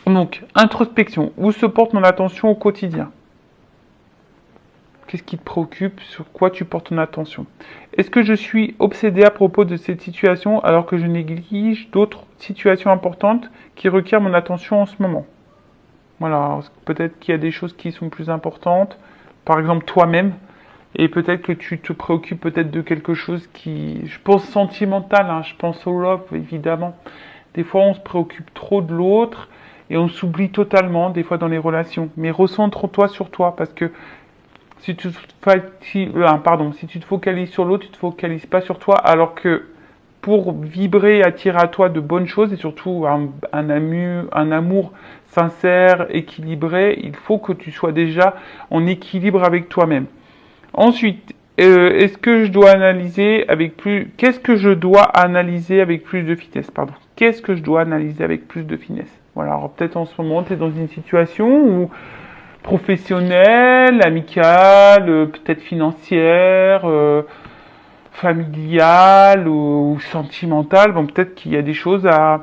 Donc, introspection. Où se porte mon attention au quotidien? Qu'est-ce qui te préoccupe? Sur quoi tu portes ton attention? Est-ce que je suis obsédé à propos de cette situation alors que je néglige d'autres situations importantes qui requièrent mon attention en ce moment? Voilà, peut-être qu'il y a des choses qui sont plus importantes, par exemple toi-même, et peut-être que tu te préoccupes peut-être de quelque chose qui, je pense sentimental, hein, je pense au love évidemment. Des fois on se préoccupe trop de l'autre et on s'oublie totalement, des fois dans les relations. Mais recentre-toi sur toi, parce que si tu si tu te focalises sur l'autre, tu te focalises pas sur toi, alors que pour vibrer, attirer à toi de bonnes choses et surtout un amour sincère, équilibré, il faut que tu sois déjà en équilibre avec toi-même. Ensuite, est-ce que je dois analyser avec plus, qu'est-ce que je dois analyser avec plus de finesse, pardon. Qu'est-ce que je dois analyser avec plus de finesse? Voilà, alors peut-être en ce moment, tu es dans une situation où professionnelle, amicale, peut-être financière, familiale ou sentimentale. Bon, peut-être qu'il y a des choses à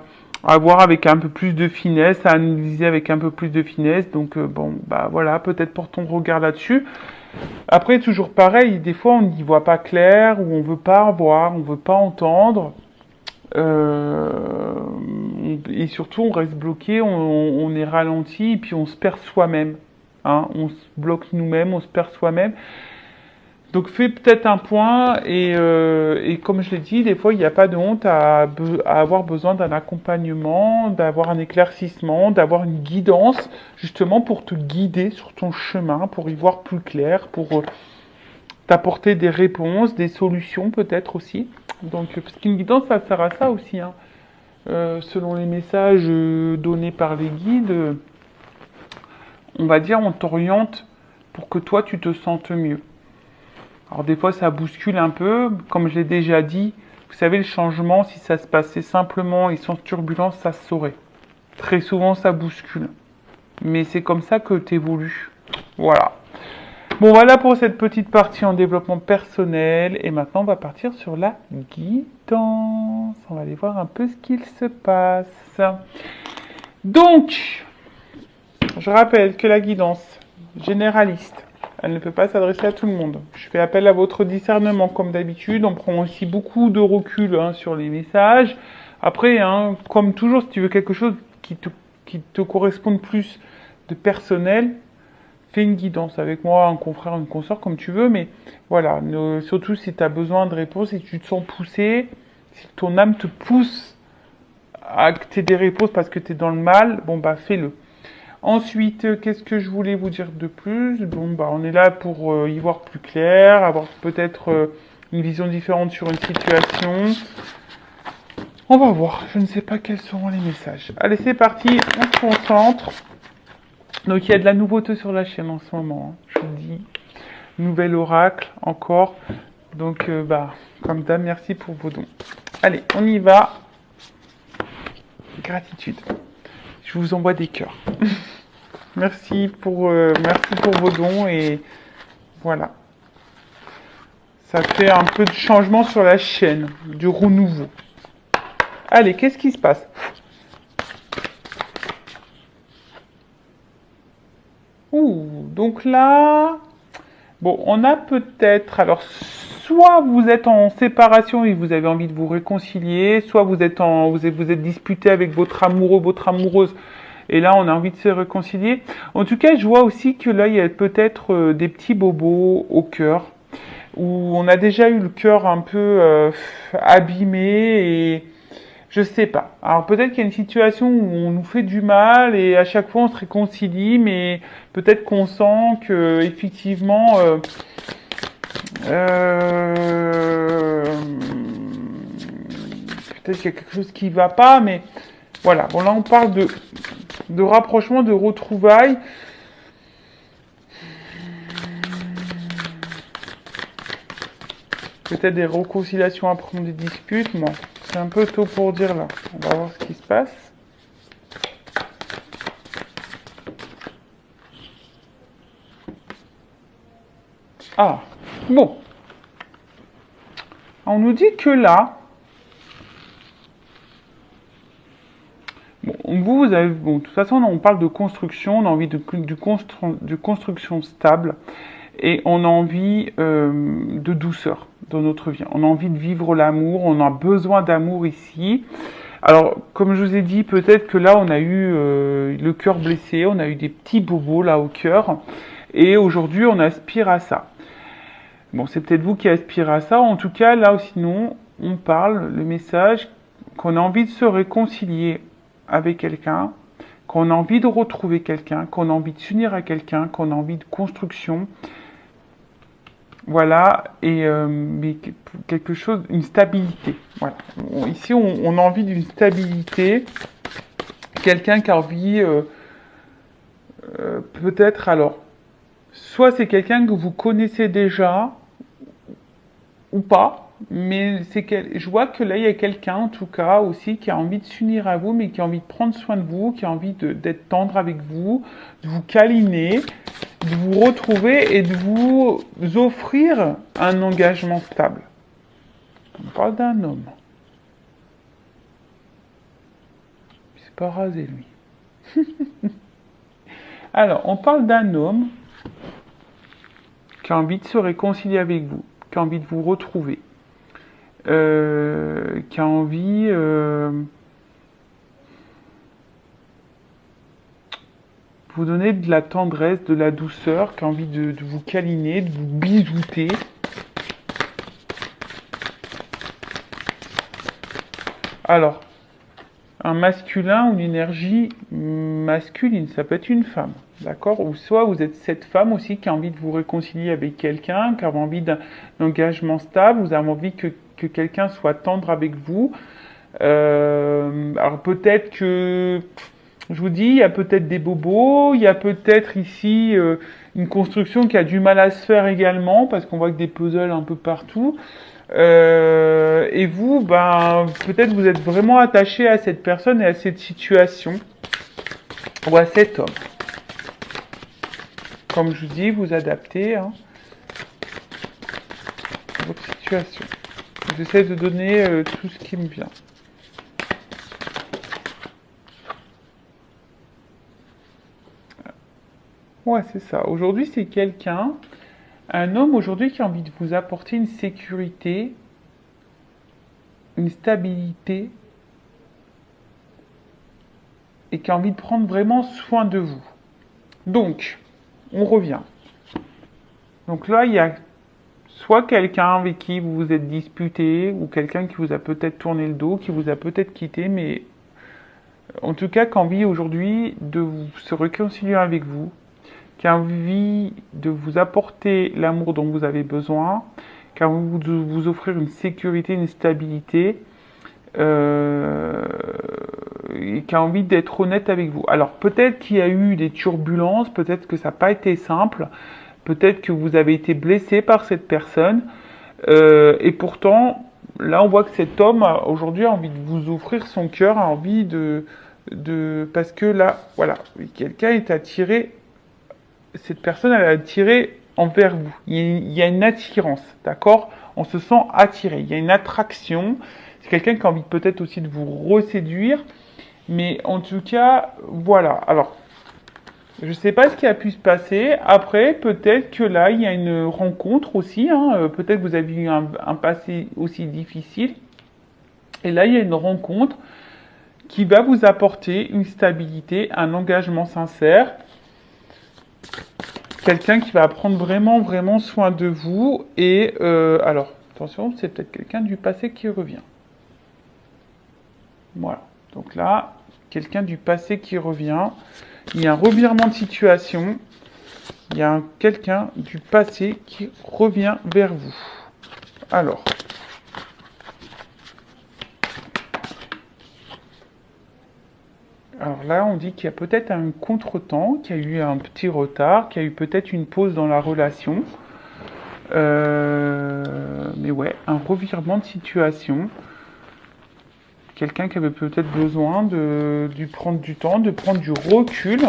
voir avec un peu plus de finesse, à analyser avec un peu plus de finesse. Donc, bon, bah voilà, peut-être porte ton regard là-dessus. Après, toujours pareil, des fois on n'y voit pas clair, ou on veut pas voir, on veut pas entendre. Et surtout, on reste bloqué, on est ralenti, et puis on se perd soi-même. Hein, on se bloque nous-mêmes, on se perd soi-même. Donc fais peut-être un point, et comme je l'ai dit, des fois il n'y a pas de honte à avoir besoin d'un accompagnement, d'avoir un éclaircissement, d'avoir une guidance, justement pour te guider sur ton chemin, pour y voir plus clair, pour t'apporter des réponses, des solutions peut-être aussi. Donc, parce qu'une guidance, ça sert à ça aussi, hein. Selon les messages donnés par les guides, on va dire, on t'oriente pour que toi, tu te sentes mieux. Alors des fois, ça bouscule un peu, comme je l'ai déjà dit. Vous savez, le changement, si ça se passait simplement et sans turbulence, ça se saurait. Très souvent, ça bouscule. Mais c'est comme ça que tu évolues. Voilà. Bon, voilà pour cette petite partie en développement personnel. Et maintenant, on va partir sur la guidance. On va aller voir un peu ce qu'il se passe. Donc, je rappelle que la guidance généraliste, elle ne peut pas s'adresser à tout le monde. Je fais appel à votre discernement comme d'habitude. On prend aussi beaucoup de recul sur les messages. Après, comme toujours, si tu veux quelque chose qui te corresponde plus de personnel, fais une guidance avec moi, un confrère, une consoeur, comme tu veux. Mais voilà, surtout si tu as besoin de réponses, si tu te sens poussé, si ton âme te pousse à que tu aies des réponses parce que tu es dans le mal, bon bah fais-le. Ensuite, qu'est-ce que je voulais vous dire de plus? Bon, bah, on est là pour y voir plus clair, avoir peut-être une vision différente sur une situation. On va voir, je ne sais pas quels seront les messages. Allez, c'est parti, on se concentre. Donc, il y a de la nouveauté sur la chaîne en ce moment, hein, je vous le dis. Nouvel oracle, encore. Donc, comme d'hab, merci pour vos dons. Allez, on y va. Gratitude. Je vous envoie des cœurs. merci pour vos dons et voilà. Ça fait un peu de changement sur la chaîne, du renouveau. Allez, qu'est-ce qui se passe? Donc là, bon, on a peut-être, alors, soit vous êtes en séparation et vous avez envie de vous réconcilier, soit vous êtes disputé avec votre amoureux, votre amoureuse, et là on a envie de se réconcilier. En tout cas, je vois aussi que là, il y a peut-être des petits bobos au cœur, où on a déjà eu le cœur un peu abîmé et je sais pas. Alors peut-être qu'il y a une situation où on nous fait du mal et à chaque fois on se réconcilie, mais peut-être qu'on sent que effectivement peut-être qu'il y a quelque chose qui va pas, mais voilà. Bon là on parle de rapprochement, de retrouvailles. Peut-être des réconciliations après des disputes, bon, c'est un peu tôt pour dire là. On va voir ce qui se passe. Ah, bon. On nous dit que là, bon, vous avez, bon, de toute façon, on parle de construction, on a envie de construction stable et on a envie de douceur dans notre vie. On a envie de vivre l'amour, on a besoin d'amour ici. Alors, comme je vous ai dit, peut-être que là, on a eu le cœur blessé, on a eu des petits bobos là au cœur et aujourd'hui, on aspire à ça. Bon, c'est peut-être vous qui aspirez à ça. En tout cas, là, sinon, on parle, le message, qu'on a envie de se réconcilier avec quelqu'un, qu'on a envie de retrouver quelqu'un, qu'on a envie de s'unir à quelqu'un, qu'on a envie de construction. Voilà, et mais quelque chose, une stabilité. Voilà. Ici, on a envie d'une stabilité. Quelqu'un qui a envie, peut-être, alors, soit c'est quelqu'un que vous connaissez déjà, ou pas, mais je vois que là, il y a quelqu'un, en tout cas, aussi, qui a envie de s'unir à vous, mais qui a envie de prendre soin de vous, qui a envie d'être tendre avec vous, de vous câliner, de vous retrouver et de vous offrir un engagement stable. On parle d'un homme. Il s'est pas rasé, lui. Alors, on parle d'un homme qui a envie de se réconcilier avec vous, qui a envie de vous retrouver, qui a envie vous donner de la tendresse, de la douceur, qui a envie de vous câliner, de vous bisouter. Alors, un masculin ou une énergie masculine, ça peut être une femme, d'accord? Ou soit vous êtes cette femme aussi qui a envie de vous réconcilier avec quelqu'un, qui a envie d'un engagement stable, vous avez envie que quelqu'un soit tendre avec vous. Alors peut-être que, je vous dis, il y a peut-être des bobos, il y a peut-être ici une construction qui a du mal à se faire également, parce qu'on voit que des puzzles un peu partout. Et vous, ben, peut-être vous êtes vraiment attaché à cette personne et à cette situation, ou à cet homme. Comme je vous dis, vous adaptez à votre situation. J'essaie de donner tout ce qui me vient. Ouais, c'est ça. Aujourd'hui, c'est quelqu'un, un homme aujourd'hui qui a envie de vous apporter une sécurité, une stabilité, et qui a envie de prendre vraiment soin de vous. Donc, on revient. Donc là, il y a soit quelqu'un avec qui vous vous êtes disputé, ou quelqu'un qui vous a peut-être tourné le dos, qui vous a peut-être quitté, mais en tout cas, qui a envie aujourd'hui de se réconcilier avec vous, qui a envie de vous apporter l'amour dont vous avez besoin, qui a envie de vous offrir une sécurité, une stabilité, et qui a envie d'être honnête avec vous. Alors peut-être qu'il y a eu des turbulences, peut-être que ça n'a pas été simple, peut-être que vous avez été blessé par cette personne, et pourtant, là on voit que cet homme aujourd'hui a envie de vous offrir son cœur, a envie parce que là, voilà, quelqu'un est attiré, cette personne elle est attirée envers vous. Il y a une attirance, d'accord? On se sent attiré, il y a une attraction. C'est quelqu'un qui a envie peut-être aussi de vous reséduire, mais en tout cas, voilà. Alors, je ne sais pas ce qui a pu se passer. Après, peut-être que là, il y a une rencontre aussi. Peut-être que vous avez eu un passé aussi difficile. Et là, il y a une rencontre qui va vous apporter une stabilité, un engagement sincère. Quelqu'un qui va prendre vraiment, vraiment soin de vous. Et alors, attention, c'est peut-être quelqu'un du passé qui revient. Voilà. Donc là, quelqu'un du passé qui revient. Il y a un revirement de situation. Il y a quelqu'un du passé qui revient vers vous. Alors. Alors là, on dit qu'il y a peut-être un contretemps, qu'il y a eu un petit retard, qu'il y a eu peut-être une pause dans la relation. Mais ouais, un revirement de situation. Quelqu'un qui avait peut-être besoin de prendre du temps, de prendre du recul.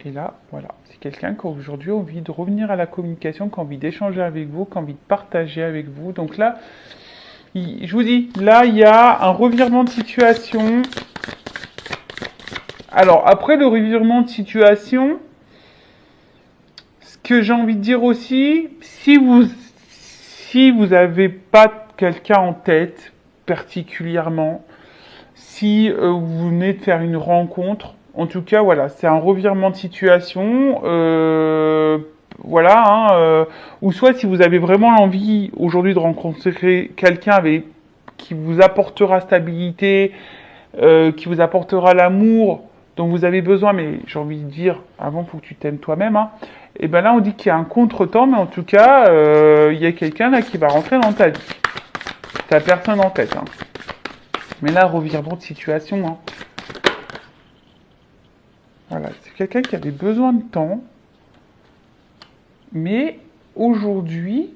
Et là, voilà, c'est quelqu'un qui aujourd'hui a envie de revenir à la communication, qui a envie d'échanger avec vous, qui a envie de partager avec vous. Donc là, Je vous dis, là, il y a un revirement de situation. Alors, après le revirement de situation, ce que j'ai envie de dire aussi, si vous n'avez pas quelqu'un en tête particulièrement, si vous venez de faire une rencontre, en tout cas, voilà, c'est un revirement de situation. Voilà, ou soit si vous avez vraiment l'envie aujourd'hui de rencontrer quelqu'un qui vous apportera stabilité, qui vous apportera l'amour dont vous avez besoin, mais j'ai envie de dire, avant, il faut que tu t'aimes toi-même, et ben là, on dit qu'il y a un contretemps, mais en tout cas, il y a quelqu'un là qui va rentrer dans ta vie. T'as personne en tête, Mais là, revirement de situation, Voilà, c'est quelqu'un qui avait besoin de temps, mais aujourd'hui,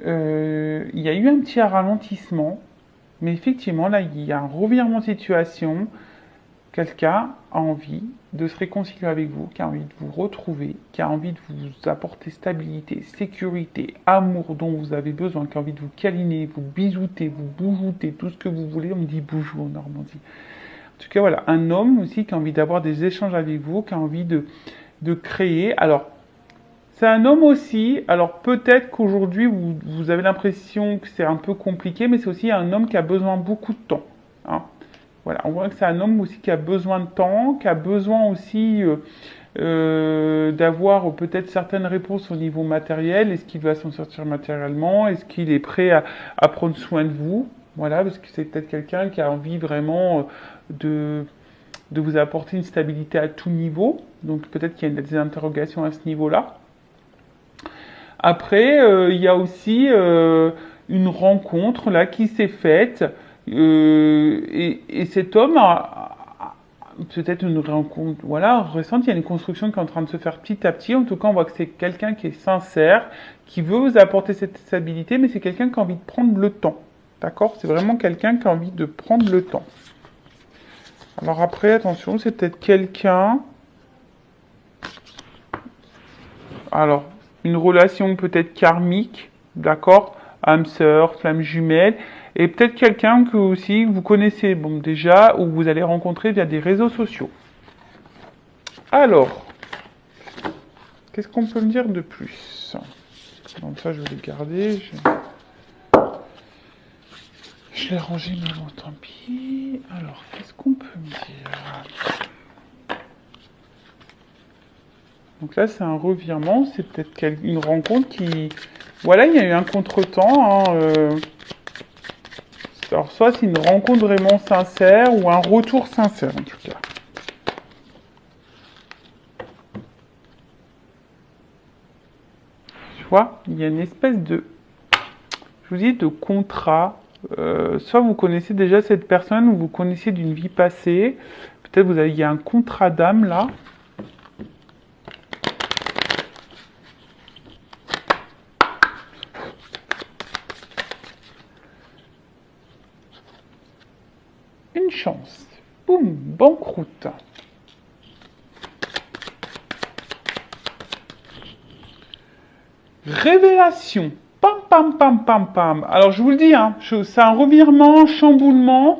il y a eu un petit ralentissement, mais effectivement, là, il y a un revirement de situation. Quelqu'un a envie de se réconcilier avec vous, qui a envie de vous retrouver, qui a envie de vous apporter stabilité, sécurité, amour dont vous avez besoin, qui a envie de vous câliner, vous bisouter, vous boujouter, tout ce que vous voulez. On dit boujou en Normandie. En tout cas, voilà, un homme aussi qui a envie d'avoir des échanges avec vous, qui a envie de créer. Alors, c'est un homme aussi, alors peut-être qu'aujourd'hui, vous avez l'impression que c'est un peu compliqué, mais c'est aussi un homme qui a besoin beaucoup de temps. Voilà, on voit que c'est un homme aussi qui a besoin de temps, qui a besoin aussi d'avoir peut-être certaines réponses au niveau matériel. Est-ce qu'il va s'en sortir matériellement? Est-ce qu'il est prêt à prendre soin de vous? Voilà, parce que c'est peut-être quelqu'un qui a envie vraiment de vous apporter une stabilité à tout niveau. Donc peut-être qu'il y a des interrogations à ce niveau-là. Après, il y a aussi une rencontre là qui s'est faite. Et cet homme a peut-être une rencontre, voilà, récente, il y a une construction qui est en train de se faire petit à petit. En tout cas, on voit que c'est quelqu'un qui est sincère, qui veut vous apporter cette stabilité, mais c'est quelqu'un qui a envie de prendre le temps. D'accord? C'est vraiment quelqu'un qui a envie de prendre le temps. Alors après, attention, c'est peut-être quelqu'un... Alors, une relation peut-être karmique, d'accord? Âme sœur, flamme jumelle, et peut-être quelqu'un que aussi vous connaissez, bon déjà, ou vous allez rencontrer via des réseaux sociaux. Alors, qu'est-ce qu'on peut me dire de plus? Donc ça, je vais le garder. Je l'ai rangé, mais bon, tant pis. Alors, qu'est-ce qu'on peut me dire? Donc là, c'est un revirement, c'est peut-être une rencontre qui... Voilà, il y a eu un contretemps. Alors, soit c'est une rencontre vraiment sincère ou un retour sincère, en tout cas. Tu vois, il y a une espèce de... Je vous dis, de contrat. Soit vous connaissez déjà cette personne ou vous connaissez d'une vie passée. Peut-être il y a un contrat d'âme, là. Une chance. Boum, banqueroute. Révélation. Pam, pam, pam, pam, pam. Alors, je vous le dis, c'est un revirement, chamboulement.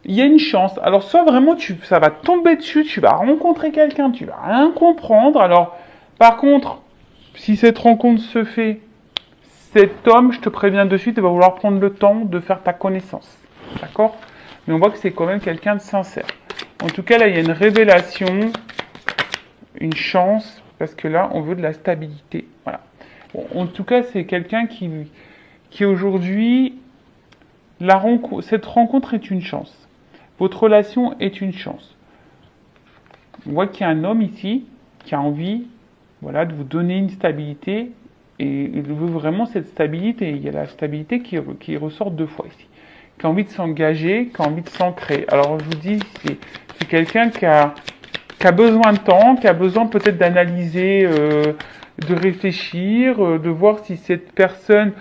Il y a une chance. Alors, soit vraiment, ça va tomber dessus, tu vas rencontrer quelqu'un, tu vas rien comprendre. Alors, par contre, si cette rencontre se fait, cet homme, je te préviens de suite, il va vouloir prendre le temps de faire ta connaissance. D'accord? Mais on voit que c'est quand même quelqu'un de sincère. En tout cas, là, il y a une révélation, une chance, parce que là, on veut de la stabilité. Voilà. Bon, en tout cas, c'est quelqu'un qui aujourd'hui, cette rencontre est une chance. Votre relation est une chance. On voit qu'il y a un homme ici qui a envie, voilà, de vous donner une stabilité, et il veut vraiment cette stabilité. Il y a la stabilité qui ressort deux fois ici. Qui a envie de s'engager, qui a envie de s'ancrer. Alors je vous dis, c'est quelqu'un qui a besoin de temps, qui a besoin peut-être d'analyser, de réfléchir, de voir si cette personne,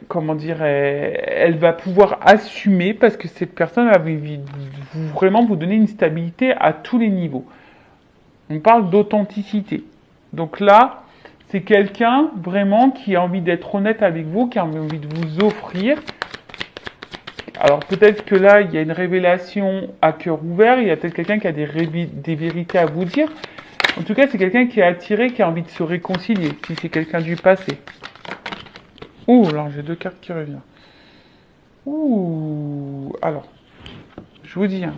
comment dire, elle va pouvoir assumer, parce que cette personne va vraiment vous donner une stabilité à tous les niveaux. On parle d'authenticité. Donc là, c'est quelqu'un vraiment qui a envie d'être honnête avec vous, qui a envie de vous offrir. Alors peut-être que là, il y a une révélation à cœur ouvert, il y a peut-être quelqu'un qui a des vérités à vous dire. En tout cas, c'est quelqu'un qui est attiré, qui a envie de se réconcilier, si c'est quelqu'un du passé. Ouh, alors j'ai deux cartes qui reviennent. Ouh, alors, je vous dis, hein,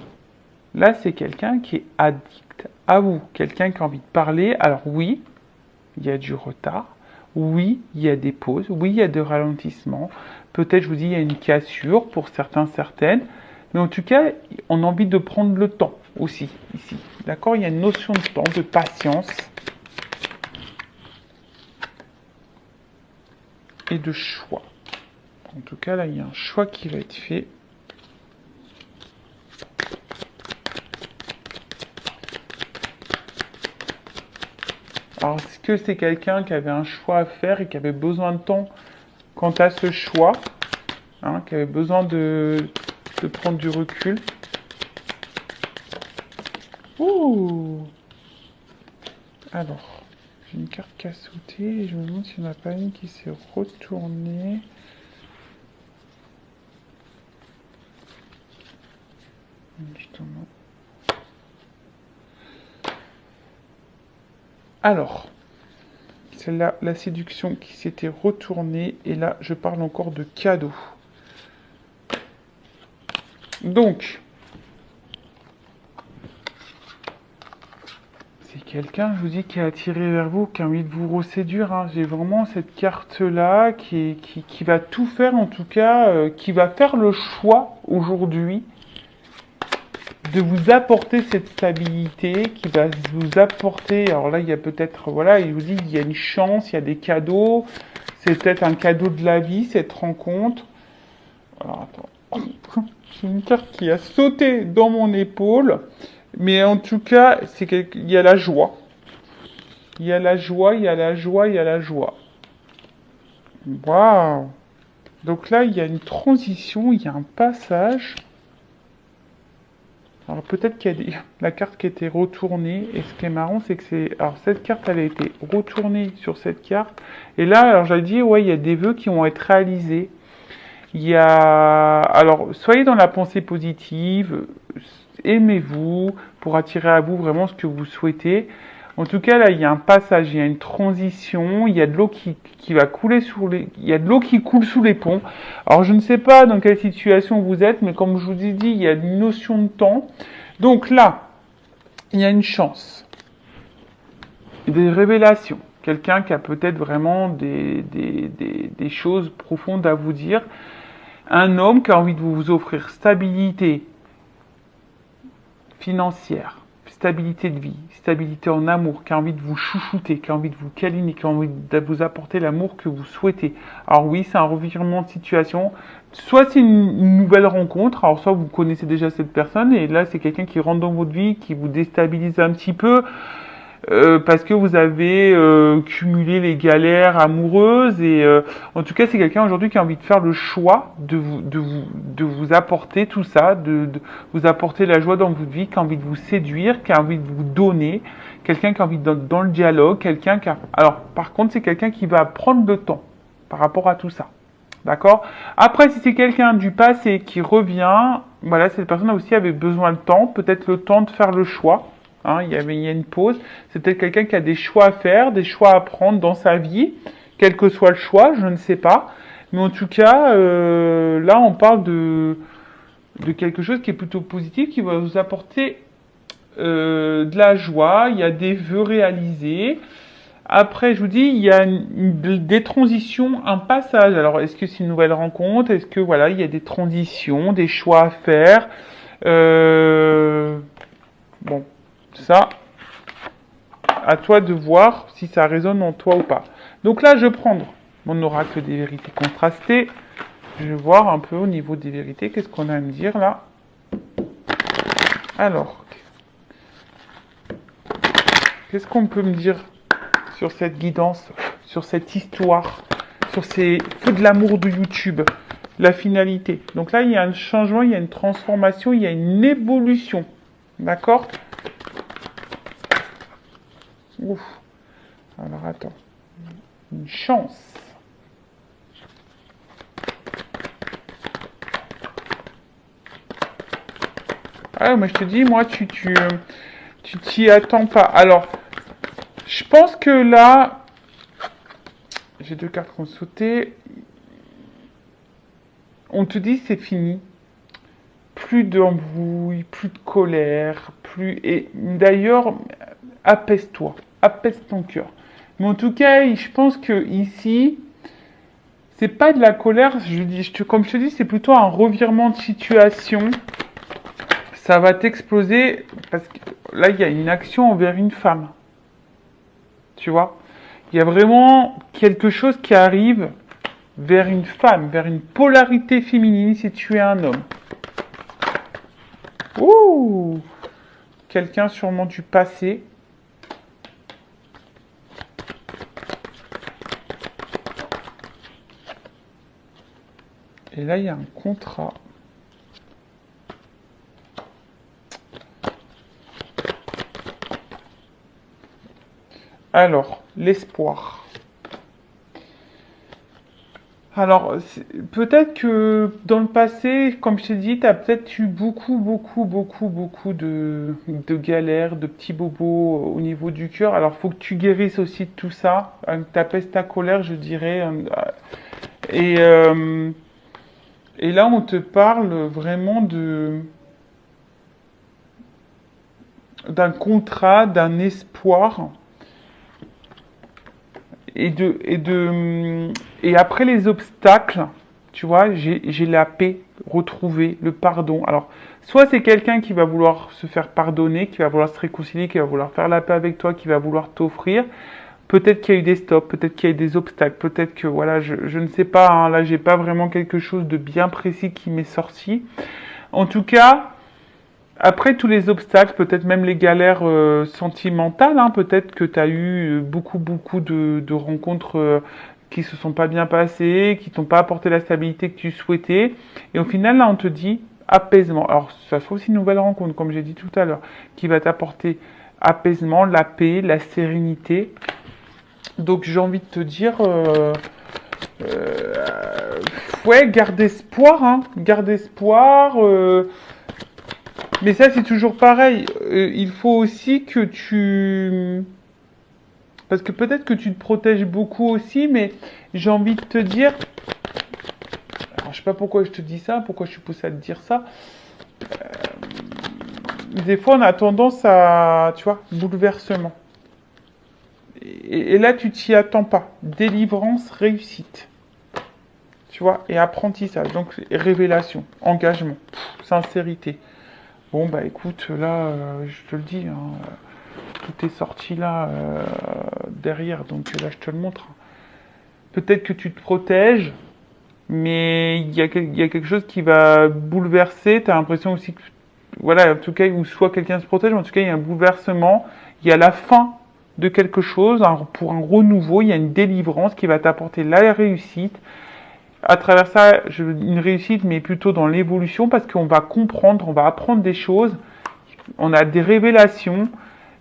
là c'est quelqu'un qui est addict à vous, quelqu'un qui a envie de parler. Alors oui, il y a du retard, oui, il y a des pauses, oui, il y a des ralentissements. Peut-être, je vous dis, il y a une cassure pour certains, certaines. Mais en tout cas, on a envie de prendre le temps aussi, ici. D'accord? Il y a une notion de temps, de patience et de choix. En tout cas, là, il y a un choix qui va être fait. Alors, est-ce que c'est quelqu'un qui avait un choix à faire et qui avait besoin de temps quant à ce choix, hein, qui avait besoin de prendre du recul? Ouh! Alors, j'ai une carte qui a sauté et je me demande s'il n'y en a pas une qui s'est retournée. Justement. Alors, c'est là la séduction qui s'était retournée et là je parle encore de cadeau. Donc, c'est quelqu'un, je vous dis, qui est attiré vers vous, qui a envie de vous reséduire. Hein. J'ai vraiment cette carte-là qui va tout faire, en tout cas, qui va faire le choix aujourd'hui de vous apporter cette stabilité, qui va vous apporter, alors là il y a peut-être, voilà, il vous dit il y a une chance, il y a des cadeaux, c'est peut-être un cadeau de la vie, cette rencontre. Alors attends, j'ai une carte qui a sauté dans mon épaule, mais en tout cas, il y a la joie. Il y a la joie, il y a la joie, il y a la joie. Waouh! Donc là, il y a une transition, il y a un passage. Alors peut-être qu'il y a la carte qui a été retournée, et ce qui est marrant, c'est que alors cette carte, elle a été retournée sur cette carte, et là, alors j'allais dire, ouais, il y a des vœux qui vont être réalisés. Il y a, alors, soyez dans la pensée positive, aimez-vous, pour attirer à vous vraiment ce que vous souhaitez. En tout cas, là, il y a un passage, il y a une transition, il y a de l'eau qui va couler il y a de l'eau qui coule sous les ponts. Alors, je ne sais pas dans quelle situation vous êtes, mais comme je vous ai dit, il y a une notion de temps. Donc là, il y a une chance, des révélations. Quelqu'un qui a peut-être vraiment des choses profondes à vous dire. Un homme qui a envie de vous offrir stabilité financière, stabilité de vie, stabilité en amour, qui a envie de vous chouchouter, qui a envie de vous câliner, qui a envie de vous apporter l'amour que vous souhaitez. Alors oui, c'est un revirement de situation. Soit c'est une nouvelle rencontre, alors soit vous connaissez déjà cette personne, et là c'est quelqu'un qui rentre dans votre vie, qui vous déstabilise un petit peu, parce que vous avez cumulé les galères amoureuses et en tout cas c'est quelqu'un aujourd'hui qui a envie de faire le choix de vous apporter tout ça, de vous apporter la joie dans votre vie, qui a envie de vous séduire, qui a envie de vous donner, quelqu'un qui a envie dans le dialogue, quelqu'un qui a... Alors par contre c'est quelqu'un qui va prendre le temps par rapport à tout ça. D'accord? Après, si c'est quelqu'un du passé qui revient, voilà, cette personne aussi avait besoin de temps, peut-être le temps de faire le choix. Hein, il y a une pause. C'est peut-être quelqu'un qui a des choix à faire, des choix à prendre dans sa vie, quel que soit le choix, je ne sais pas. Mais en tout cas, là, on parle de quelque chose qui est plutôt positif, qui va vous apporter de la joie. Il y a des vœux réalisés. Après, je vous dis, il y a des transitions, un passage. Alors, est-ce que c'est une nouvelle rencontre? Est-ce que, voilà, il y a des transitions, des choix à faire? Bon. Ça, à toi de voir si ça résonne en toi ou pas. Donc là, je vais prendre mon oracle des vérités contrastées. Je vais voir un peu au niveau des vérités, qu'est-ce qu'on a à me dire là. Alors, qu'est-ce qu'on peut me dire sur cette guidance, sur cette histoire, sur ces feux de l'amour de YouTube, la finalité. Donc là, il y a un changement, il y a une transformation, il y a une évolution. D'accord ? Ouf. Alors attends. Une chance. Ah, moi je te dis, moi tu t'y attends pas. Alors, je pense que là, j'ai 2 cartes qui ont sauté. On te dit c'est fini. Plus d'embrouille, plus de colère, plus. Et d'ailleurs, apaise-toi, apaise ton cœur. Mais en tout cas, je pense que ici, c'est pas de la colère. Comme je te dis, c'est plutôt un revirement de situation. Ça va t'exploser parce que là, il y a une action envers une femme. Tu vois? Il y a vraiment quelque chose qui arrive vers une femme, vers une polarité féminine si tu es un homme. Ouh! Quelqu'un sûrement du passé. Et là, il y a un contrat. Alors, l'espoir. Alors, peut-être que dans le passé, comme je t'ai dit, tu as peut-être eu beaucoup de galères, de petits bobos au niveau du cœur. Alors, faut que tu guérisses aussi de tout ça. T'apaises ta colère, je dirais. Et, euh, et là, on te parle vraiment d'un contrat, d'un espoir. Et après les obstacles, tu vois, j'ai la paix retrouvée, le pardon. Alors, soit c'est quelqu'un qui va vouloir se faire pardonner, qui va vouloir se réconcilier, qui va vouloir faire la paix avec toi, qui va vouloir t'offrir. Peut-être qu'il y a eu des stops, peut-être qu'il y a eu des obstacles, peut-être que, voilà, je ne sais pas, hein, là, j'ai pas vraiment quelque chose de bien précis qui m'est sorti. En tout cas, après tous les obstacles, peut-être même les galères sentimentales, hein, peut-être que tu as eu beaucoup de rencontres qui se sont pas bien passées, qui t'ont pas apporté la stabilité que tu souhaitais. Et au final, là, on te dit apaisement. Alors, ça sera aussi une nouvelle rencontre, comme j'ai dit tout à l'heure, qui va t'apporter apaisement, la paix, la sérénité. Donc, j'ai envie de te dire, ouais, garde espoir, hein, garde espoir. Mais ça, c'est toujours pareil. Il faut aussi que tu... Parce que peut-être que tu te protèges beaucoup aussi, mais j'ai envie de te dire... Alors, je sais pas pourquoi je te dis ça, pourquoi je suis poussé à te dire ça. Des fois, on a tendance à, tu vois, bouleversement. Et là, tu t'y attends pas. Délivrance, réussite. Tu vois, et apprentissage. Donc, révélation, engagement, sincérité. Bon, bah écoute, là, je te le dis, hein, tout est sorti là, derrière, donc là, je te le montre. Peut-être que tu te protèges, mais il y a quelque chose qui va bouleverser. Tu as l'impression aussi que, voilà, en tout cas, ou soit quelqu'un se protège, mais en tout cas, il y a un bouleversement. Il y a la fin de quelque chose, hein, pour un renouveau, il y a une délivrance qui va t'apporter la réussite. À travers ça, une réussite, mais plutôt dans l'évolution, parce qu'on va comprendre, on va apprendre des choses, on a des révélations,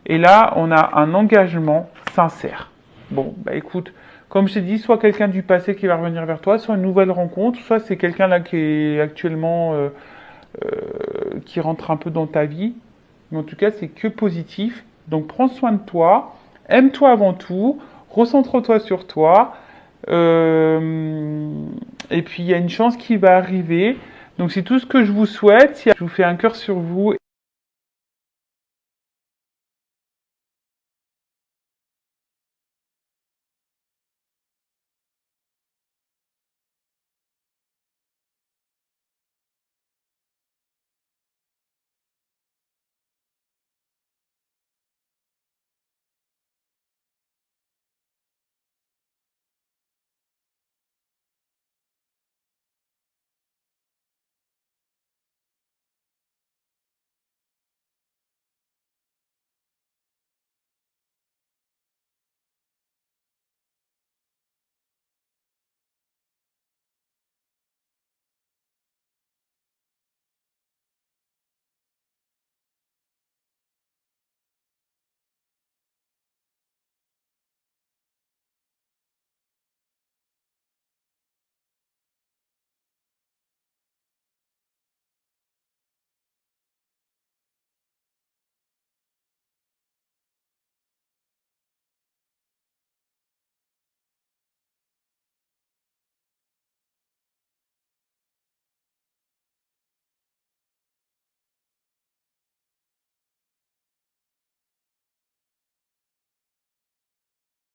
et là, on a un engagement sincère. Bon, bah écoute, comme je t'ai dit, soit quelqu'un du passé qui va revenir vers toi, soit une nouvelle rencontre, soit c'est quelqu'un là qui est actuellement, qui rentre un peu dans ta vie, mais en tout cas, c'est que positif. Donc prends soin de toi, aime-toi avant tout, recentre-toi sur toi, et puis il y a une chance qui va arriver. Donc c'est tout ce que je vous souhaite. Je vous fais un cœur sur vous.